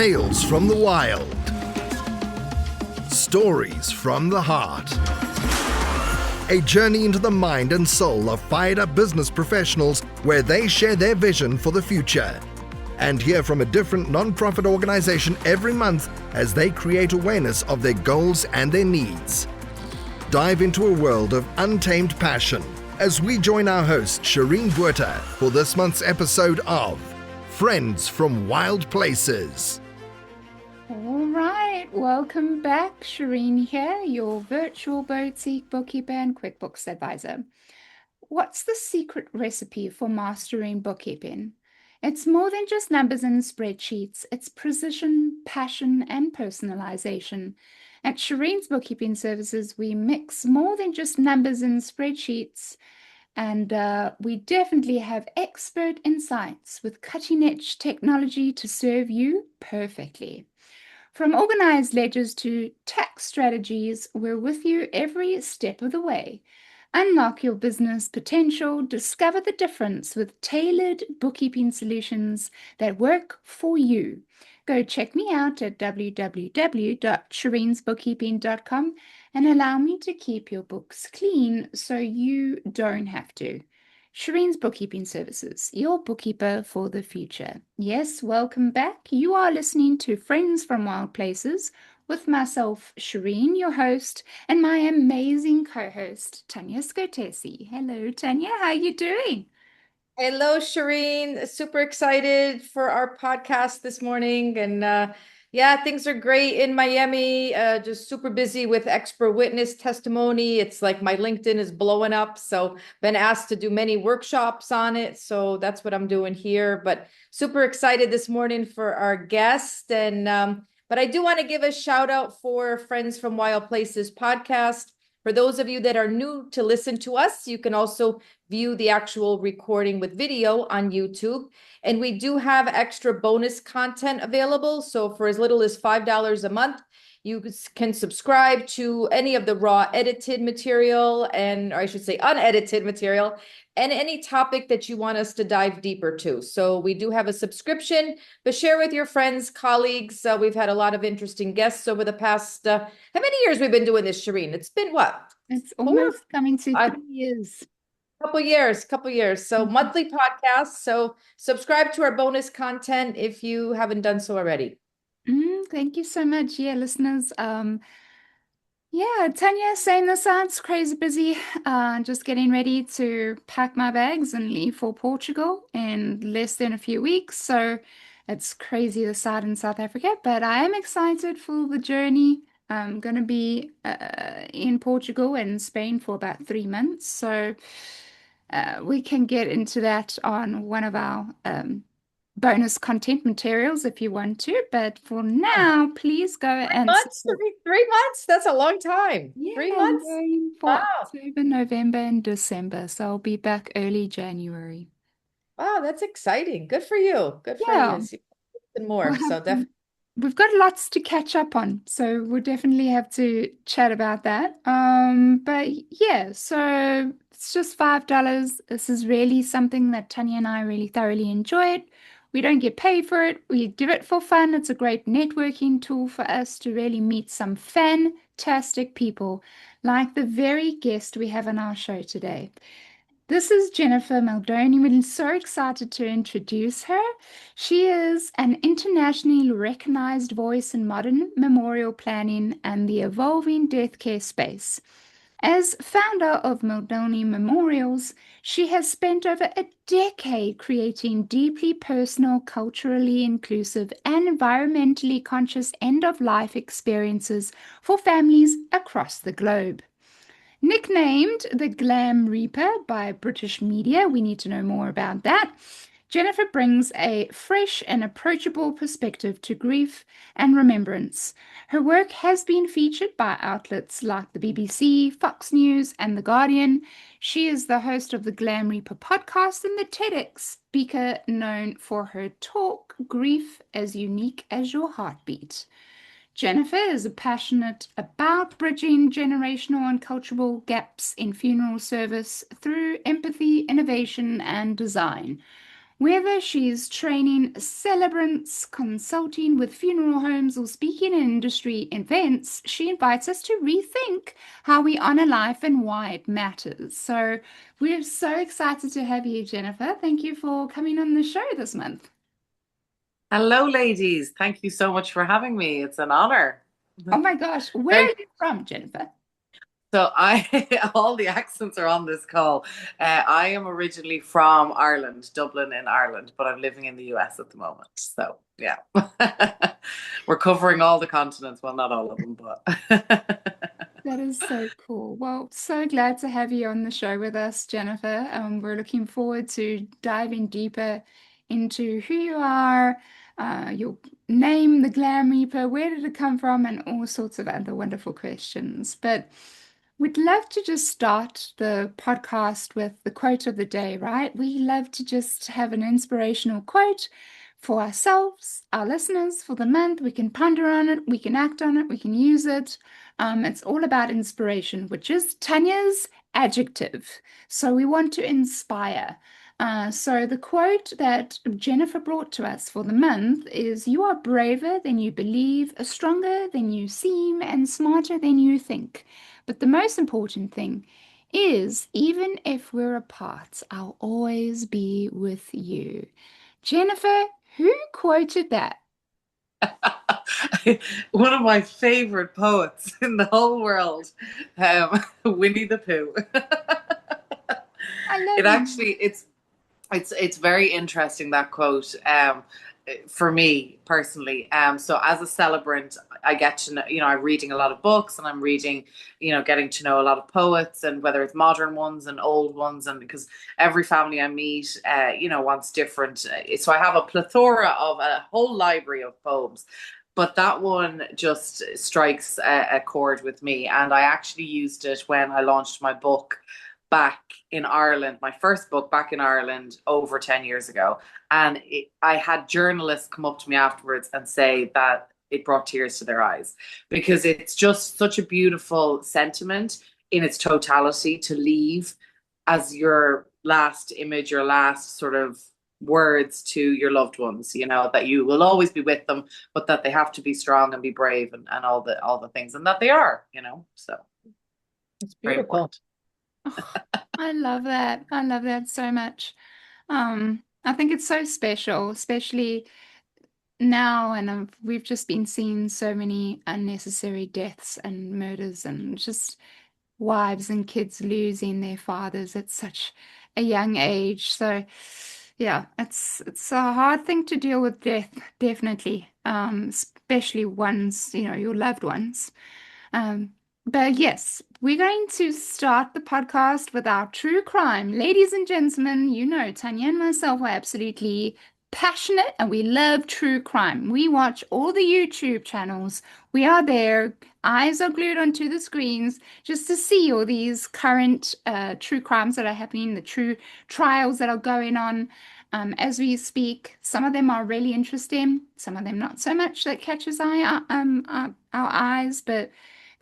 Tales from the wild. Stories from the heart. A journey into the mind and soul of fired-up business professionals where they share their vision for the future. And hear from a different non-profit organization every month as they create awareness of their goals and their needs. Dive into a world of untamed passion as we join our host, Shireen Buerta, for this month's episode of Friends from Wild Places. All right, welcome back. Shireen here, your virtual boutique bookkeeper and QuickBooks advisor. What's the secret recipe for mastering bookkeeping? It's more than just numbers and spreadsheets. It's precision, passion, and personalization. At Shireen's Bookkeeping Services, we mix more than just numbers and spreadsheets. And we definitely have expert insights with cutting-edge technology to serve you perfectly. From organized ledgers to tax strategies, we're with you every step of the way. Unlock your business potential, discover the difference with tailored bookkeeping solutions that work for you. Go check me out at www.shireensbookkeeping.com and allow me to keep your books clean so you don't have to. Shireen's Bookkeeping Services, your bookkeeper for the future. Yes, welcome back. You are listening to Friends from Wild Places with myself, Shireen, your host, and my amazing co-host, Tanya Skotesi. Hello, Tanya. How are you doing? Hello, Shireen. Super excited for our podcast this morning. And things are great in Miami. Just super busy with expert witness testimony. It's like my LinkedIn is blowing up. So been asked to do many workshops on it. So that's what I'm doing here. But super excited this morning for our guest. But I do want to give a shout out for Friends from Wild Places podcast. For those of you that are new to listen to us, you can also view the actual recording with video on YouTube. And we do have extra bonus content available. So for as little as $5 a month, you can subscribe to any of the raw edited material, or I should say unedited material, and any topic that you want us to dive deeper to. So we do have a subscription, but share with your friends, colleagues. We've had a lot of interesting guests over the past, how many years we've been doing this, Shireen? It's been what? It's almost coming to 3 years. Couple years. So monthly podcasts. So subscribe to our bonus content if you haven't done so already. Thank you so much. Yeah, listeners. Tanya, same this out. It's crazy busy. Just getting ready to pack my bags and leave for Portugal in less than a few weeks. So it's crazy this side in South Africa, but I am excited for the journey. I'm going to be in Portugal and Spain for about 3 months. So we can get into that on one of our bonus content materials if you want to, but for now, please go and 3 months. That's a long time. Yeah, 3 months for October, November, and December. So I'll be back early January. Wow, that's exciting. Good for you. Good for Yeah. you. And more. So definitely. We've got lots to catch up on, so we'll definitely have to chat about that. But yeah, so it's just $5. This is really something that Tanya and I really thoroughly enjoyed. We don't get paid for it. We do it for fun. It's a great networking tool for us to really meet some fantastic people, like the very guest we have on our show today. This is Jennifer Muldowney. We're so excited to introduce her. She is an internationally recognized voice in modern memorial planning and the evolving death care space. As founder of Muldowney Memorials, she has spent over a decade creating deeply personal, culturally inclusive, and environmentally conscious end-of-life experiences for families across the globe. Nicknamed the Glam Reaper by British media, we need to know more about that. Jennifer brings a fresh and approachable perspective to grief and remembrance. Her work has been featured by outlets like the BBC, Fox News, and The Guardian. She is the host of the Glam Reaper podcast and the TEDx speaker known for her talk, Grief as Unique as Your Heartbeat. Jennifer is passionate about bridging generational and cultural gaps in funeral service through empathy, innovation, and design. Whether she's training celebrants, consulting with funeral homes, or speaking in industry events, she invites us to rethink how we honor life and why it matters. So we're so excited to have you, Jennifer. Thank you for coming on the show this month. Hello, ladies. Thank you so much for having me. It's an honor. Oh my gosh, where are Very- you from, Jennifer? So all the accents are on this call. I am originally from Ireland, Dublin in Ireland, but I'm living in the US at the moment. So yeah, we're covering all the continents. Well, not all of them, but That is so cool. Well, so glad to have you on the show with us, Jennifer. We're looking forward to diving deeper into who you are, your name, the Glam Reaper, where did it come from, and all sorts of other wonderful questions. But we'd love to just start the podcast with the quote of the day, right? We love to just have an inspirational quote for ourselves, our listeners, for the month. We can ponder on it, we can act on it, we can use it. It's all about inspiration, which is Tanya's adjective. So we want to inspire. So the quote that Jennifer brought to us for the month is, "You are braver than you believe, stronger than you seem, and smarter than you think. But the most important thing is, even if we're apart, I'll always be with you." Jennifer, who quoted that? one of my favorite poets in the whole world, Winnie the Pooh. I love It him. actually, it's very interesting, that quote, for me personally. So as a celebrant, I get to know, I'm reading a lot of books, and I'm reading, getting to know a lot of poets, and whether it's modern ones and old ones, and because every family I meet, wants different. So I have a plethora of a whole library of poems. But that one just strikes a chord with me. And I actually used it when I launched my book back in Ireland, my first book back in Ireland over 10 years ago. And I had journalists come up to me afterwards and say that it brought tears to their eyes, because it's just such a beautiful sentiment in its totality, to leave as your last image, your last sort of words to your loved ones, that you will always be with them, but that they have to be strong and be brave, and all the things, and that they are, so It's very beautiful. important. Oh, I love that. I love that so much. I think it's so special, especially now, and we've just been seeing so many unnecessary deaths and murders, and just wives and kids losing their fathers at such a young age. So yeah, it's a hard thing to deal with, death, definitely. Especially ones, your loved ones. But yes, we're going to start the podcast with our true crime. Ladies and gentlemen, Tanya and myself are absolutely passionate, and we love true crime. We watch all the YouTube channels. We are there. Eyes are glued onto the screens just to see all these current true crimes that are happening, the true trials that are going on as we speak. Some of them are really interesting, some of them not so much, that catches our eyes, but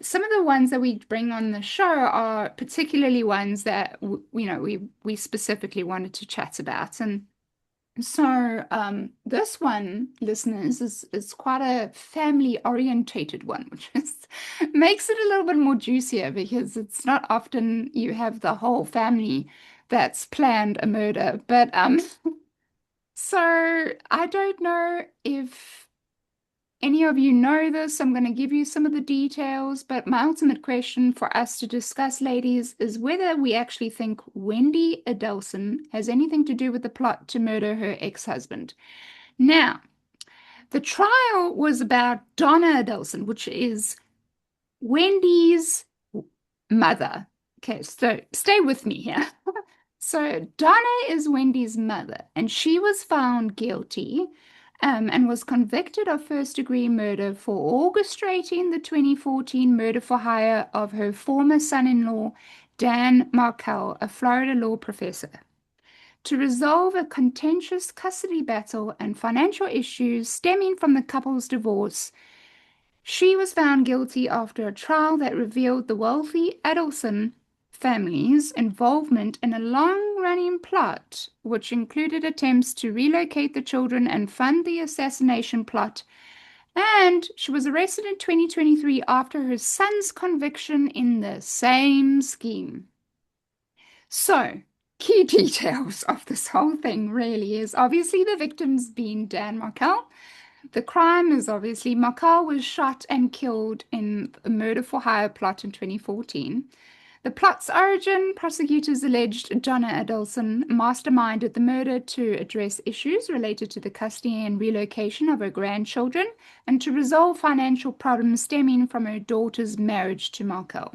some of the ones that we bring on the show are particularly ones that we specifically wanted to chat about. And so this one, listeners, is quite a family orientated one, which makes it a little bit more juicier, because it's not often you have the whole family that's planned a murder. But so I don't know if any of you know this. I'm going to give you some of the details, but my ultimate question for us to discuss, ladies, is whether we actually think Wendy Adelson has anything to do with the plot to murder her ex-husband. Now, the trial was about Donna Adelson, which is Wendy's mother. Okay, so stay with me here. So Donna is Wendy's mother, and she was found guilty and was convicted of first-degree murder for orchestrating the 2014 murder for hire of her former son-in-law, Dan Markell, a Florida law professor. To resolve a contentious custody battle and financial issues stemming from the couple's divorce, she was found guilty after a trial that revealed the wealthy Adelson family's involvement in a long long-running plot, which included attempts to relocate the children and fund the assassination plot. And she was arrested in 2023 after her son's conviction in the same scheme. So, key details of this whole thing really is obviously the victims being Dan Markel. The crime is obviously Markel was shot and killed in a murder-for-hire plot in 2014. The plot's origin, prosecutors alleged Donna Adelson masterminded the murder to address issues related to the custody and relocation of her grandchildren and to resolve financial problems stemming from her daughter's marriage to Markel.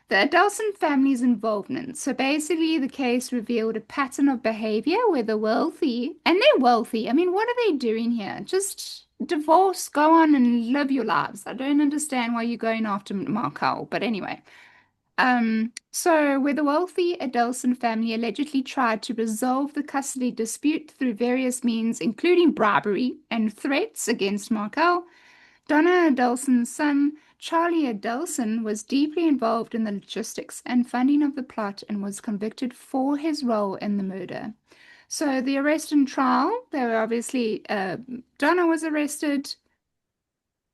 The Adelson family's involvement. So basically, the case revealed a pattern of behavior where the wealthy, and they're wealthy. I mean, what are they doing here? Just divorce, go on and live your lives. I don't understand why you're going after Markel, but anyway. So where the wealthy Adelson family allegedly tried to resolve the custody dispute through various means, including bribery and threats against Markel, Donna Adelson's son, Charlie Adelson, was deeply involved in the logistics and funding of the plot and was convicted for his role in the murder. So the arrest and trial, they were obviously, Donna was arrested,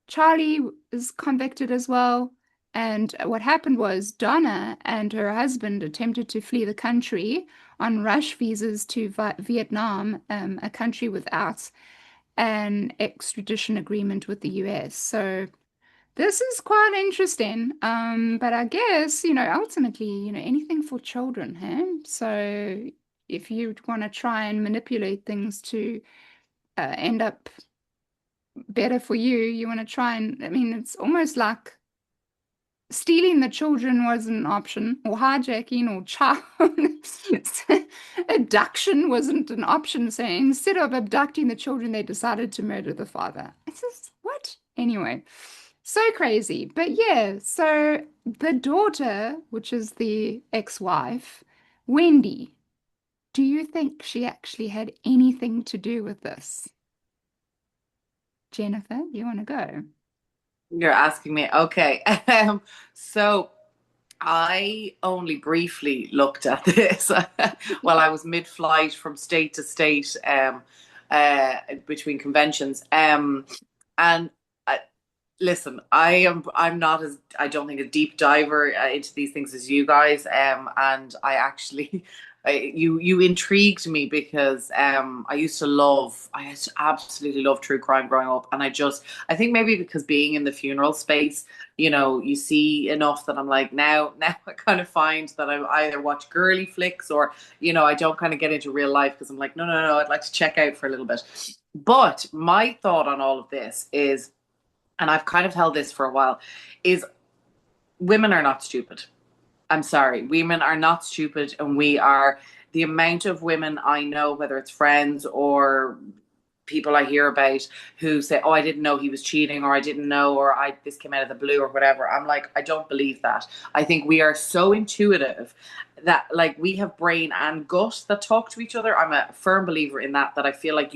Charlie was convicted as well. And what happened was Donna and her husband attempted to flee the country on rush visas to Vietnam, a country without an extradition agreement with the US. So this is quite interesting. But I guess, ultimately, anything for children, huh? So if you want to try and manipulate things to end up better for you, you want to try and, it's almost like stealing the children wasn't an option, or hijacking or child abduction wasn't an option. So instead of abducting the children, they decided to murder the father. It's just, what? Anyway, so crazy. But yeah, so the daughter, which is the ex-wife, Wendy, do you think she actually had anything to do with this? Jennifer, you want to go? You're asking me. Okay. So I only briefly looked at this while I was mid-flight from state to state between conventions. And listen, I'm not as, I don't think, a deep diver into these things as you guys. And I actually you intrigued me because I used to absolutely love true crime growing up, and I think maybe because being in the funeral space, you see enough that I'm like, now I kind of find that I either watch girly flicks or I don't kind of get into real life because I'm like, no, I'd like to check out for a little bit. But my thought on all of this is, and I've kind of held this for a while, is women are not stupid. I'm sorry, women are not stupid, and the amount of women I know, whether it's friends or people I hear about, who say, oh, I didn't know he was cheating, or I didn't know, or this came out of the blue, or whatever. I'm like, I don't believe that. I think we are so intuitive that, like, we have brain and gut that talk to each other. I'm a firm believer in that I feel like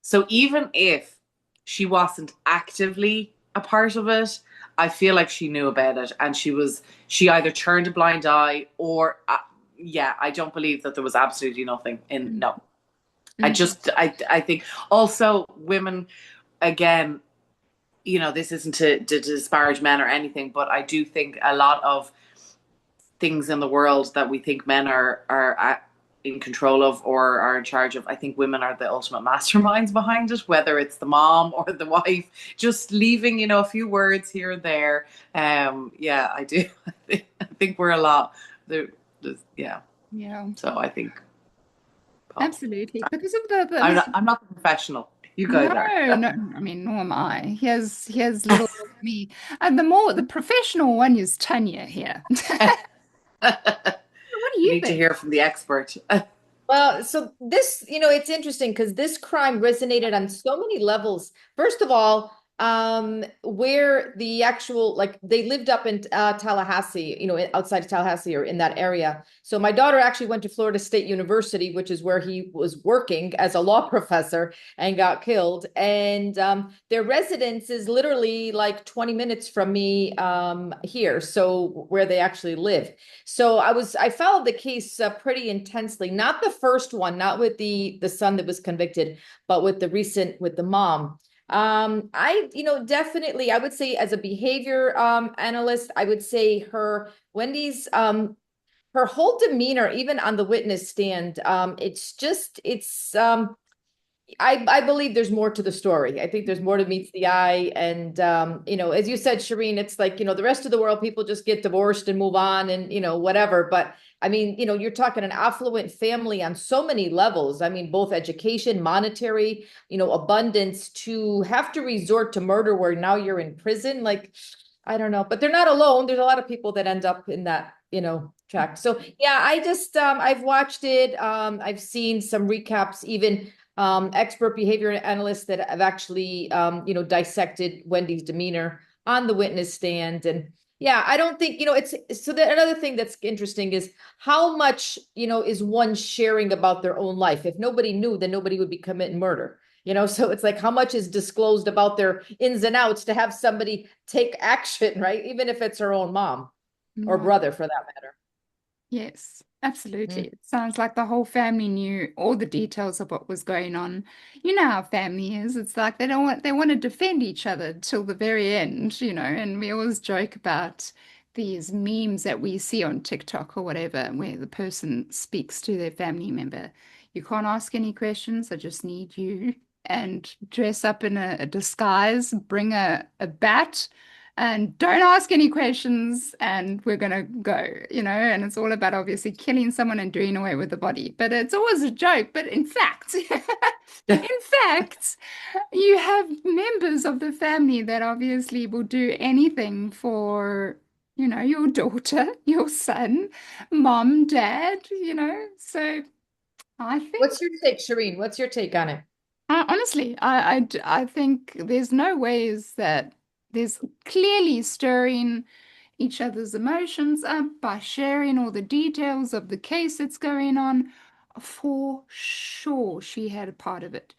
So even if she wasn't actively a part of it, I feel like she knew about it, and she either turned a blind eye or, I don't believe that there was absolutely nothing in, no. Mm-hmm. I think also women, again, this isn't to disparage men or anything, but I do think a lot of things in the world that we think men are in control of or are in charge of, I think women are the ultimate masterminds behind it, whether it's the mom or the wife, just leaving, a few words here and there. I do. I think we're a lot. Yeah. So I think. Absolutely. Because of the I'm not a professional. You go there. No, nor am I. Here's little me. And the professional one is Tanya here. What do you need think? To hear from the expert. Well, so this, it's interesting because this crime resonated on so many levels. First of all, where the actual, like, they lived up in Tallahassee, outside of Tallahassee or in that area. So my daughter actually went to Florida State University, which is where he was working as a law professor and got killed. And their residence is literally like 20 minutes from me here, so where they actually live. So I followed the case pretty intensely, not the first one, not with the son that was convicted, but with the mom. Definitely, I would say, as a behavior analyst, I would say Wendy's her whole demeanor, even on the witness stand, I believe there's more to the story. I think there's more to meets the eye. And, as you said, Shireen, it's like, the rest of the world, people just get divorced and move on and, whatever. But I mean, you're talking an affluent family on so many levels. I mean, both education, monetary, abundance, to have to resort to murder where now you're in prison. Like, I don't know, but they're not alone. There's a lot of people that end up in that, track. So yeah, I've watched it. I've seen some recaps, even expert behavior analysts that have actually, dissected Wendy's demeanor on the witness stand. And yeah, I don't think, another thing that's interesting is how much, is one sharing about their own life. If nobody knew, then nobody would be committing murder. So it's like, how much is disclosed about their ins and outs to have somebody take action, right? Even if it's her own mom or brother, for that matter. Yes, absolutely. It sounds like the whole family knew all the details of what was going on. You know how family is. It's like they want to defend each other till the very end, and we always joke about these memes that we see on TikTok or whatever, where the person speaks to their family member. You can't ask any questions. I just need you, and dress up in a disguise, bring a bat, and don't ask any questions, and we're gonna go, and it's all about obviously killing someone and doing away with the body. But it's always a joke. But in fact, you have members of the family that obviously will do anything for, your daughter, your son, mom, dad, So I think, What's your take, Shireen? What's your take on it? honestly, I think there's no ways that there's clearly stirring each other's emotions up by sharing all the details of the case that's going on. For sure, she had a part of it,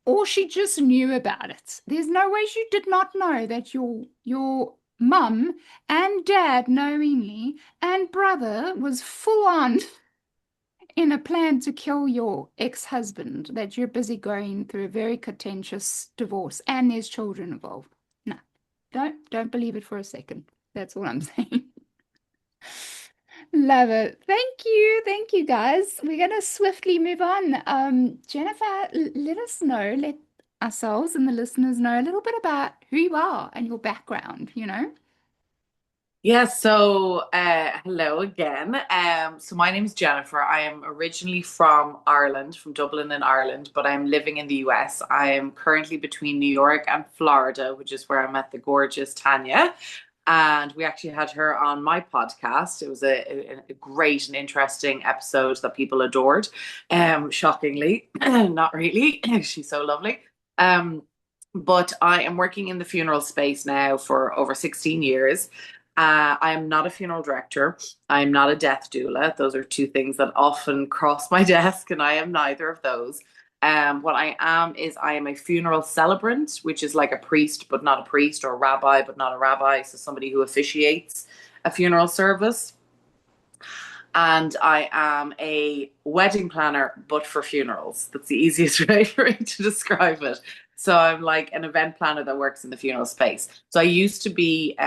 or she just knew about it. There's no way she did not know that your mum and dad knowingly and brother was full on in a plan to kill your ex-husband, that you're busy going through a very contentious divorce and there's children involved. No, don't believe it for a second. That's all I'm saying. Love it. Thank you guys. We're gonna swiftly move on. Jennifer, let us know, let ourselves and the listeners know a little bit about who you are and your background, Yeah, so hello again. So my name is Jennifer. I am originally from Ireland, from Dublin in Ireland, but I'm living in the US. I am currently between New York and Florida, which is where I met the gorgeous Tanya. And we actually had her on my podcast. It was a great and interesting episode that people adored. Shockingly, not really. She's so lovely. But I am working in the funeral space now for over 16 years. I am not a funeral director. I'm not a death doula. Those are two things that often cross my desk, and I am neither of those. What I am is I am a funeral celebrant, which is like a priest, but not a priest, or a rabbi, but not a rabbi. So somebody who officiates a funeral service. And I am a wedding planner, but for funerals. That's the easiest way for me to describe it. So I'm like an event planner that works in the funeral space. So I used to be,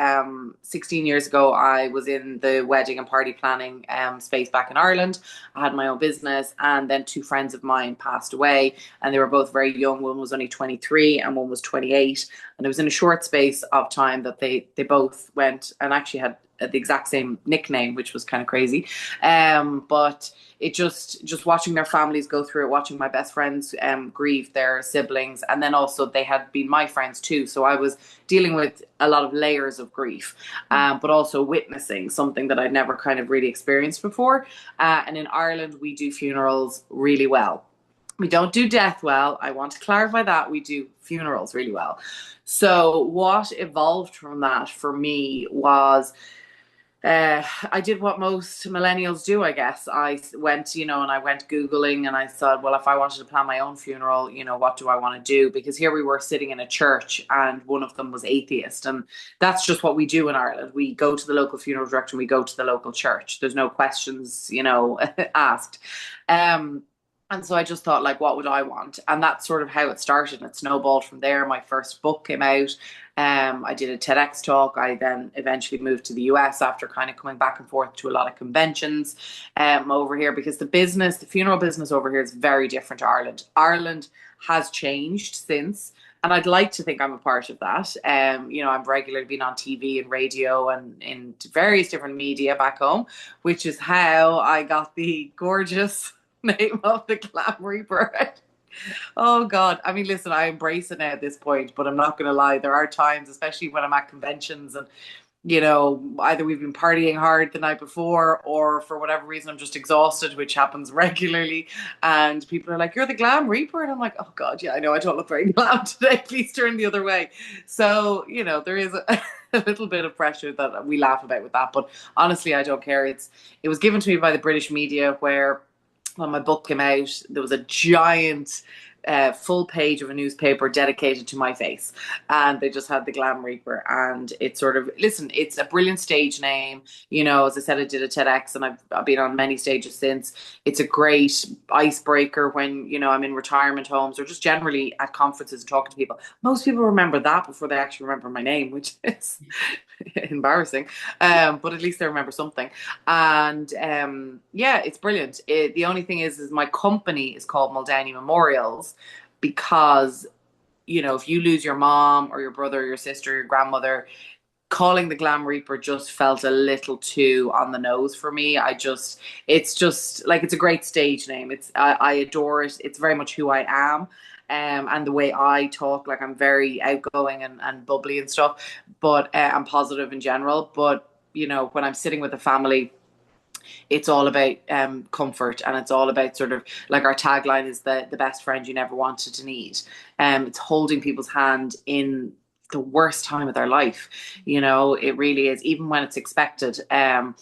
16 years ago, I was in the wedding and party planning space back in Ireland. I had my own business, and then two friends of mine passed away, and they were both very young. One was only 23 and one was 28. And it was in a short space of time that they both went, and actually had the exact same nickname, which was kind of crazy. But it just watching their families go through it, watching my best friends grieve their siblings, and then also they had been my friends too. So I was dealing with a lot of layers of grief, but also witnessing something that I'd never kind of really experienced before. And in Ireland, we do funerals really well. We don't do death well. I want to clarify that. We do funerals really well. So what evolved from that for me was I did what most millennials do, I guess. I went, and I went Googling and I thought, well, if I wanted to plan my own funeral, what do I want to do? Because here we were sitting in a church and one of them was atheist. And that's just what we do in Ireland. We go to the local funeral director and we go to the local church. There's no questions, asked. And so I just thought, like, what would I want? And that's sort of how it started. And it snowballed from there. My first book came out. I did a TEDx talk. I then eventually moved to the US after kind of coming back and forth to a lot of conventions over here, because the funeral business over here is very different to Ireland. Ireland has changed since. And I'd like to think I'm a part of that. I've regularly been on TV and radio and in various different media back home, which is how I got the gorgeous name of the Glam Reaper. Oh God. I mean, listen, I embrace it now at this point, but I'm not going to lie. There are times, especially when I'm at conventions and, either we've been partying hard the night before or for whatever reason, I'm just exhausted, which happens regularly. And people are like, you're the Glam Reaper. And I'm like, oh God, yeah, I know I don't look very glam today. Please turn the other way. So, there is a little bit of pressure that we laugh about with that. But honestly, I don't care. It was given to me by the British media, where when my book came out, there was a giant full page of a newspaper dedicated to my face, and they just had the Glam Reaper. And it's sort of, listen, it's a brilliant stage name. As I said, I did a TEDx and I've been on many stages since. It's a great icebreaker when, I'm in retirement homes or just generally at conferences and talking to people. Most people remember that before they actually remember my name, which is embarrassing. But at least they remember something. And it's brilliant. The only thing is my company is called Muldowney Memorials, because if you lose your mom or your brother or your sister or your grandmother, calling the Glam Reaper just felt a little too on the nose for me. It's just like, it's a great stage name. I adore it. It's very much who I am. And the way I talk, like, I'm very outgoing and bubbly and stuff, but I'm positive in general. But when I'm sitting with a family, it's all about comfort, and it's all about sort of like, our tagline is the best friend you never wanted to need. It's holding people's hand in the worst time of their life. It really is, even when it's expected. And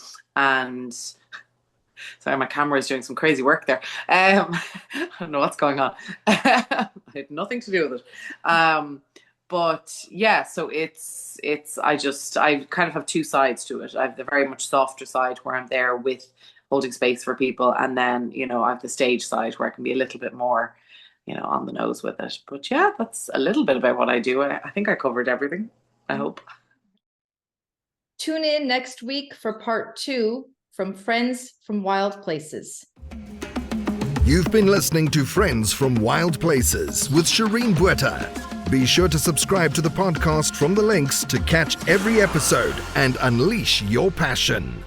sorry, my camera is doing some crazy work there. I don't know what's going on. I had nothing to do with it. But yeah, so I kind of have two sides to it. I have the very much softer side where I'm there with holding space for people. And then, I have the stage side where I can be a little bit more, on the nose with it. But yeah, that's a little bit about what I do. I think I covered everything, I hope. Tune in next week for part 2 from Friends from Wild Places. You've been listening to Friends from Wild Places with Shireen Bueta. Be sure to subscribe to the podcast from the links to catch every episode and unleash your passion.